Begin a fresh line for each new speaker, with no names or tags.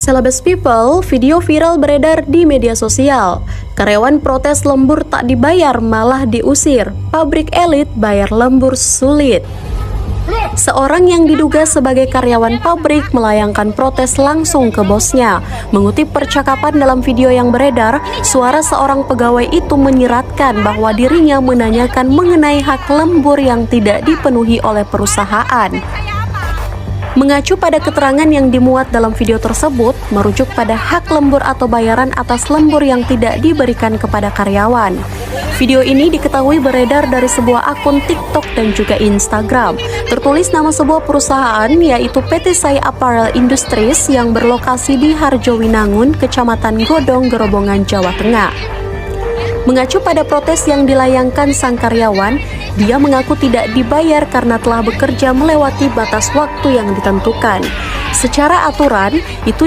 Celebes People, video viral beredar di media sosial. Karyawan protes lembur tak dibayar malah diusir. Pabrik elit bayar lembur sulit. Seorang yang diduga sebagai karyawan pabrik melayangkan protes langsung ke bosnya. Mengutip percakapan dalam video yang beredar, suara seorang pegawai itu menyiratkan bahwa dirinya menanyakan mengenai hak lembur yang tidak dipenuhi oleh perusahaan. Mengacu pada keterangan yang dimuat dalam video tersebut, merujuk pada hak lembur atau bayaran atas lembur yang tidak diberikan kepada karyawan. Video ini diketahui beredar dari sebuah akun TikTok dan juga Instagram. Tertulis nama sebuah perusahaan yaitu PT Sai Apparel Industries yang berlokasi di Harjowinangun, Kecamatan Godong, Grobogan, Jawa Tengah. Mengacu pada protes yang dilayangkan sang karyawan, dia mengaku tidak dibayar karena telah bekerja melewati batas waktu yang ditentukan. Secara aturan, itu